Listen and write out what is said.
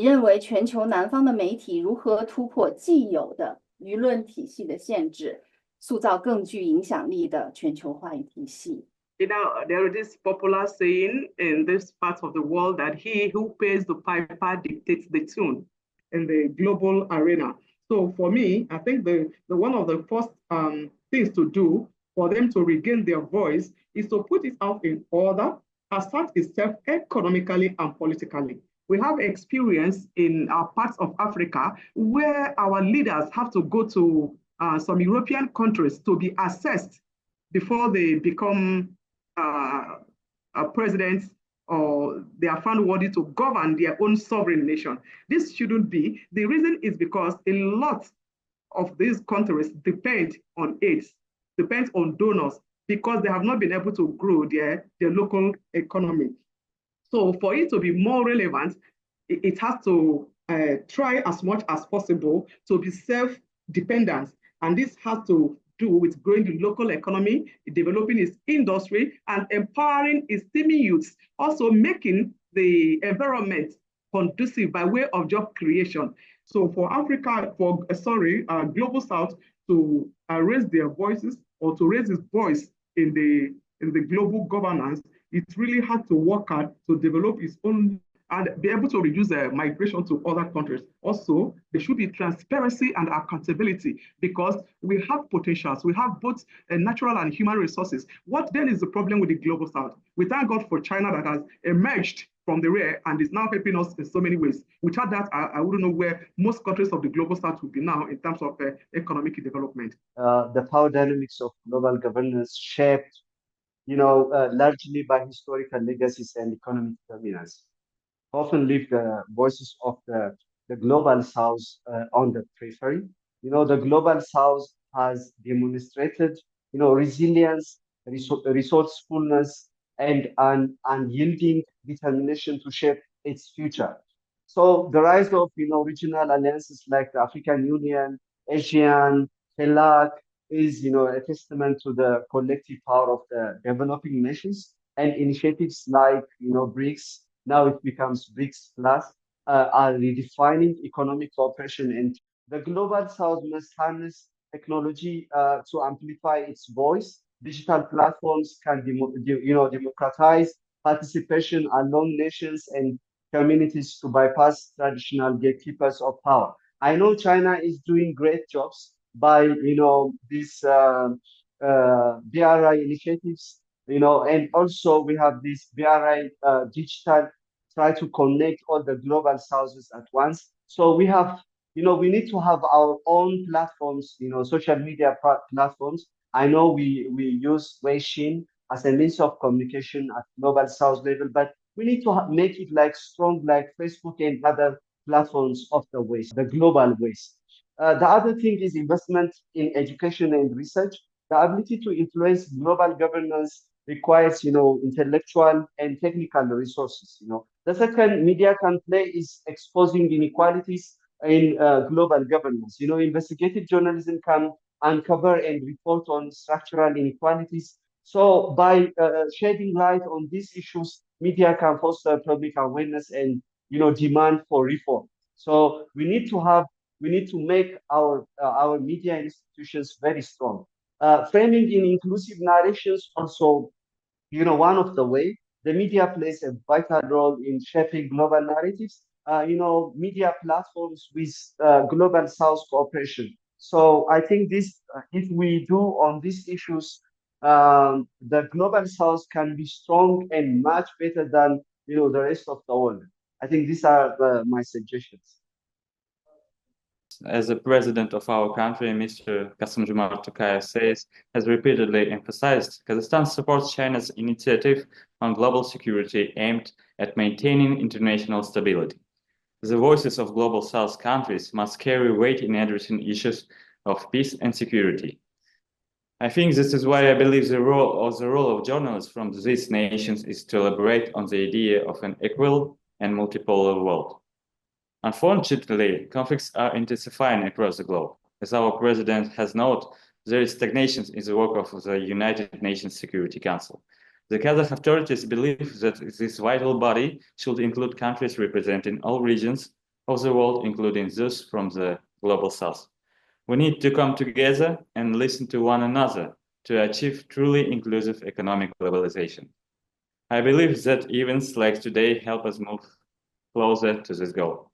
你认为全球南方的媒体如何突破既有的舆论体系的限制，塑造更具影响力的全球话语体系？ There is this popular saying in this part of the world that he who pays the piper dictates the tune in the global arena. So for me, I think the one of the first things to do for them to regain their voice is to put it out in order, assert itself economically and politically. We have experience in our parts of Africa where our leaders have to go to some European countries to be assessed before they become presidents or they are found worthy to govern their own sovereign nation. This shouldn't be. The reason is because a lot of these countries depend on aids, depend on donors, because they have not been able to grow their local economy. So for it to be more relevant, it has to try as much as possible to be self-dependent. And this has to do with growing the local economy, developing its industry, and empowering its teeming youths, also making the environment conducive by way of job creation. So for Africa, Global South to raise their voices or to raise its voice in the global governance, it really had to work hard to develop its own and be able to reduce migration to other countries. Also, there should be transparency and accountability because we have potentials. We have both natural and human resources. What then is the problem with the Global South? We thank God for China that has emerged from the rear and is now helping us in so many ways. Without that, I wouldn't know where most countries of the Global South would be now in terms of economic development. The power dynamics of global governance shaped, largely by historical legacies and economic determinants, often leave the voices of the global south on the periphery. The global south has demonstrated, resilience, resourcefulness, and unyielding determination to shape its future. So the rise of, regional alliances like the African Union, ASEAN, CELAC is, a testament to the collective power of the developing nations, and initiatives like, BRICS, now it becomes BRICS Plus, are redefining economic cooperation. And the global south must harness technology to amplify its voice. Digital platforms can democratize participation among nations and communities to bypass traditional gatekeepers of power. I know China is doing great jobs by these BRI initiatives, and also we have this BRI digital try to connect all the global souths at once. So we have, we need to have our own platforms, social media platforms. I know we use Weixin as a means of communication at global south level, but we need to make it like strong, like Facebook and other platforms of the West, the global West. The other thing is investment in education and research. The ability to influence global governance requires, intellectual and technical resources. The second media can play is exposing inequalities in global governance. Investigative journalism can uncover and report on structural inequalities. So by shedding light on these issues, media can foster public awareness and demand for reform. So we need to make our media institutions very strong. Framing in inclusive narrations also, one of the way the media plays a vital role in shaping global narratives. Media platforms with global south cooperation. So I think this, if we do on these issues, the global south can be strong and much better than the rest of the world. I think these are my suggestions. As the president of our country, Mr. Kassym-Jomart Tokayev says, has repeatedly emphasized, Kazakhstan supports China's initiative on global security aimed at maintaining international stability. The voices of global South countries must carry weight in addressing issues of peace and security. I think this is why I believe the role of journalists from these nations is to elaborate on the idea of an equal and multipolar world. Unfortunately, conflicts are intensifying across the globe. As our president has noted, there is stagnation in the work of the United Nations Security Council. The Kazakh authorities believe that this vital body should include countries representing all regions of the world, including those from the global south. We need to come together and listen to one another to achieve truly inclusive economic globalization. I believe that events like today help us move closer to this goal.